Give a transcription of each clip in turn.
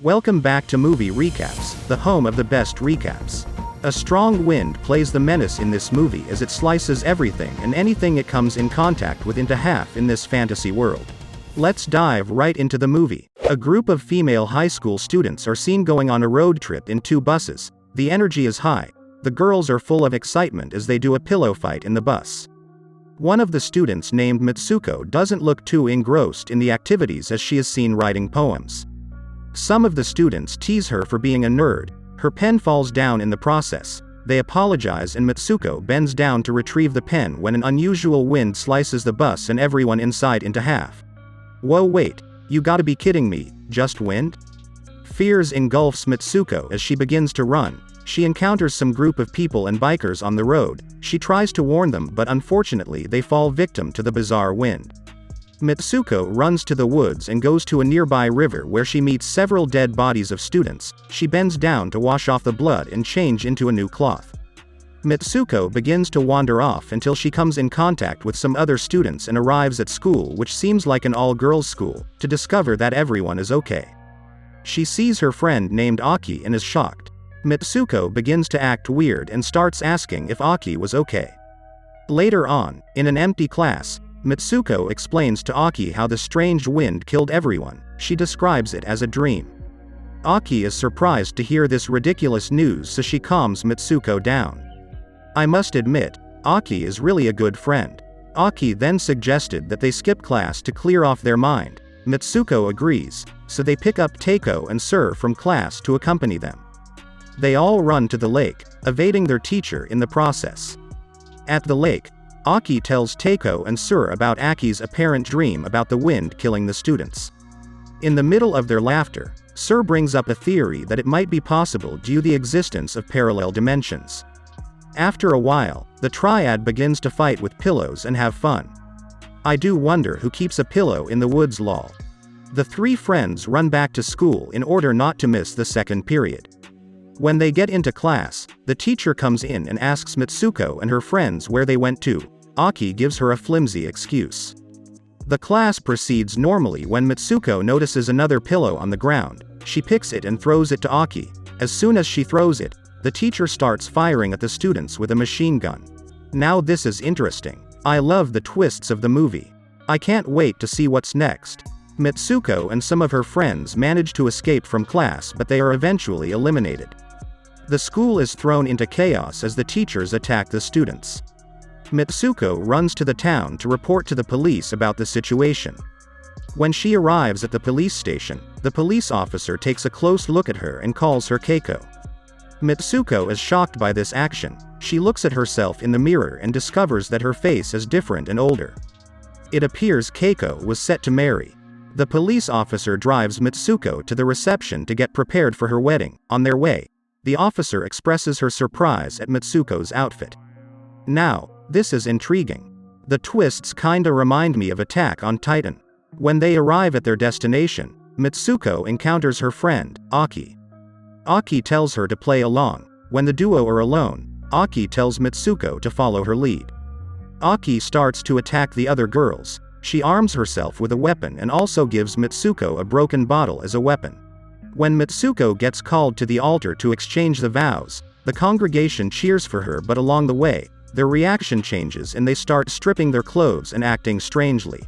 Welcome back to Movie Recaps, the home of the best recaps. A strong wind plays the menace in this movie as it slices everything and anything it comes in contact with into half in this fantasy world. Let's dive right into the movie. A group of female high school students are seen going on a road trip in 2 buses. The energy is high. The girls are full of excitement as they do a pillow fight in the bus. One of the students, named Mitsuko, doesn't look too engrossed in the activities as she is seen writing poems. Some of the students tease her for being a nerd. Her pen falls down in the process. They apologize and Mitsuko bends down to retrieve the pen when an unusual wind slices the bus and everyone inside into half. Whoa, wait, you gotta be kidding me, just wind? Fears engulfs Mitsuko as she begins to run. She encounters some group of people and bikers on the road. She tries to warn them, but unfortunately they fall victim to the bizarre wind. Mitsuko runs to the woods and goes to a nearby river where she meets several dead bodies of students. She bends down to wash off the blood and change into a new cloth. Mitsuko begins to wander off until she comes in contact with some other students and arrives at school, which seems like an all-girls school, to discover that everyone is okay. She sees her friend named Aki and is shocked. Mitsuko begins to act weird and starts asking if Aki was okay. Later on, in an empty class, Mitsuko explains to Aki how the strange wind killed everyone. She describes it as a dream. Aki is surprised to hear this ridiculous news, so she calms Mitsuko down. I must admit, Aki is really a good friend. Aki then suggested that they skip class to clear off their mind. Mitsuko agrees, so they pick up Teiko and Sir from class to accompany them. They all run to the lake, evading their teacher in the process. At the lake, Aki tells Teiko and Sir about Aki's apparent dream about the wind killing the students. In the middle of their laughter, Sir brings up a theory that it might be possible due to the existence of parallel dimensions. After a while, the triad begins to fight with pillows and have fun. I do wonder who keeps a pillow in the woods, lol. The 3 friends run back to school in order not to miss the second period. When they get into class, the teacher comes in and asks Mitsuko and her friends where they went to. Aki gives her a flimsy excuse. The class proceeds normally when Mitsuko notices another pillow on the ground. She picks it and throws it to Aki. As soon as she throws it, the teacher starts firing at the students with a machine gun. Now this is interesting. I love the twists of the movie. I can't wait to see what's next. Mitsuko and some of her friends manage to escape from class, but they are eventually eliminated. The school is thrown into chaos as the teachers attack the students. Mitsuko runs to the town to report to the police about the situation. When she arrives at the police station, the police officer takes a close look at her and calls her Keiko. Mitsuko is shocked by this action. She looks at herself in the mirror and discovers that her face is different and older. It appears Keiko was set to marry. The police officer drives Mitsuko to the reception to get prepared for her wedding. On their way, the officer expresses her surprise at Mitsuko's outfit. Now, this is intriguing. The twists kinda remind me of Attack on Titan. When they arrive at their destination, Mitsuko encounters her friend, Aki. Aki tells her to play along. When the duo are alone, Aki tells Mitsuko to follow her lead. Aki starts to attack the other girls. She arms herself with a weapon and also gives Mitsuko a broken bottle as a weapon. When Mitsuko gets called to the altar to exchange the vows, the congregation cheers for her, but along the way, their reaction changes and they start stripping their clothes and acting strangely.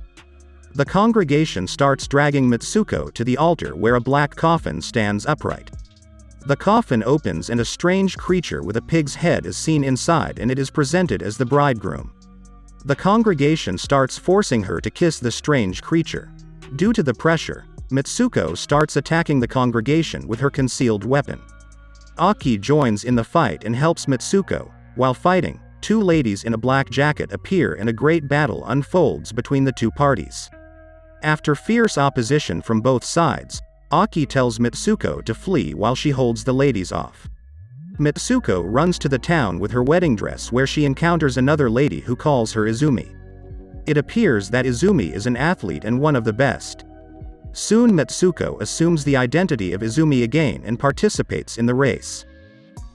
The congregation starts dragging Mitsuko to the altar where a black coffin stands upright. The coffin opens and a strange creature with a pig's head is seen inside, and it is presented as the bridegroom. The congregation starts forcing her to kiss the strange creature. Due to the pressure, Mitsuko starts attacking the congregation with her concealed weapon. Aki joins in the fight and helps Mitsuko. While fighting, 2 ladies in a black jacket appear and a great battle unfolds between the 2 parties. After fierce opposition from both sides, Aki tells Mitsuko to flee while she holds the ladies off. Mitsuko runs to the town with her wedding dress, where she encounters another lady who calls her Izumi. It appears that Izumi is an athlete and one of the best. Soon Mitsuko assumes the identity of Izumi again and participates in the race.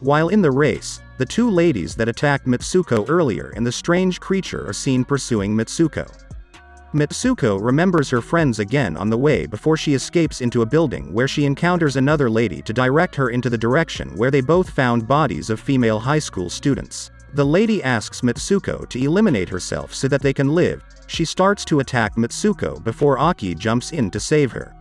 While in the race, the 2 ladies that attacked Mitsuko earlier and the strange creature are seen pursuing Mitsuko. Mitsuko remembers her friends again on the way before she escapes into a building where she encounters another lady to direct her into the direction where they both found bodies of female high school students. The lady asks Mitsuko to eliminate herself so that they can live. She starts to attack Mitsuko before Aki jumps in to save her.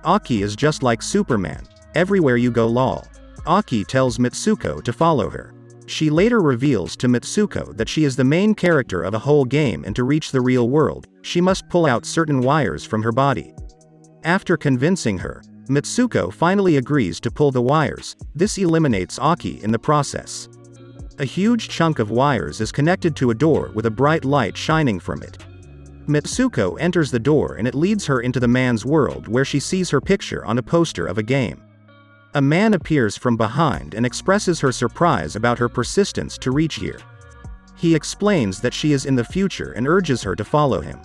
Aki is just like Superman. Everywhere you go lol. Aki tells Mitsuko to follow her. She later reveals to Mitsuko that she is the main character of a whole game and to reach the real world, she must pull out certain wires from her body. After convincing her, Mitsuko finally agrees to pull the wires. This eliminates Aki in the process. A huge chunk of wires is connected to a door with a bright light shining from it. Mitsuko enters the door and it leads her into the man's world where she sees her picture on a poster of a game. A man appears from behind and expresses her surprise about her persistence to reach here. He explains that she is in the future and urges her to follow him.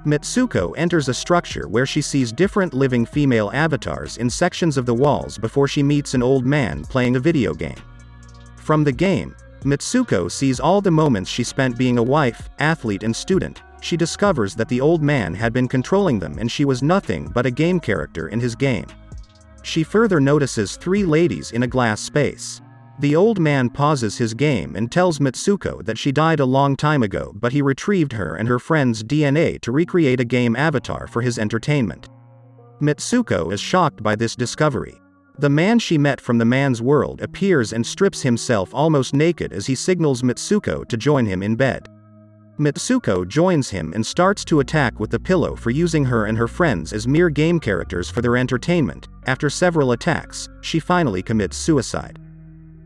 Mitsuko enters a structure where she sees different living female avatars in sections of the walls before she meets an old man playing a video game. From the game, Mitsuko sees all the moments she spent being a wife, athlete and student. She discovers that the old man had been controlling them and she was nothing but a game character in his game. She further notices 3 ladies in a glass space. The old man pauses his game and tells Mitsuko that she died a long time ago, but he retrieved her and her friend's DNA to recreate a game avatar for his entertainment. Mitsuko is shocked by this discovery. The man she met from the man's world appears and strips himself almost naked as he signals Mitsuko to join him in bed. Mitsuko joins him and starts to attack with the pillow for using her and her friends as mere game characters for their entertainment. After several attacks, she finally commits suicide.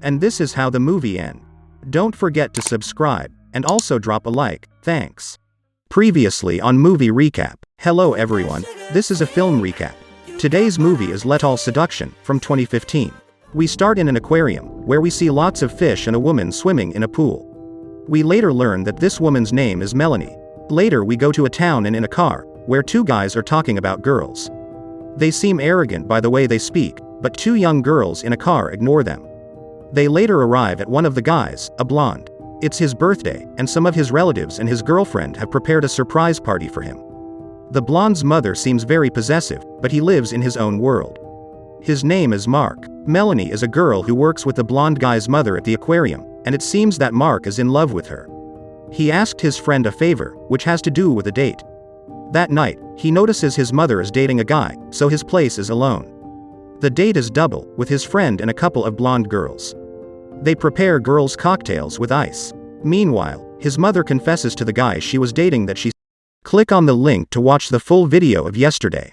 And this is how the movie ends. Don't forget to subscribe, and also drop a like, thanks. Previously on Movie Recap. Hello everyone, this is a film recap. Today's movie is Lethal Seduction, from 2015. We start in an aquarium, where we see lots of fish and a woman swimming in a pool. We later learn that this woman's name is Melanie. Later we go to a town and in a car, where 2 guys are talking about girls. They seem arrogant by the way they speak, but 2 young girls in a car ignore them. They later arrive at one of the guys, a blonde. It's his birthday, and some of his relatives and his girlfriend have prepared a surprise party for him. The blonde's mother seems very possessive, but he lives in his own world. His name is Mark. Melanie is a girl who works with the blonde guy's mother at the aquarium, and it seems that Mark is in love with her. He asked his friend a favor, which has to do with a date. That night, he notices his mother is dating a guy, so his place is alone. The date is double, with his friend and a couple of blonde girls. They prepare girls' cocktails with ice. Meanwhile, his mother confesses to the guy she was dating that she. Click on the link to watch the full video of yesterday.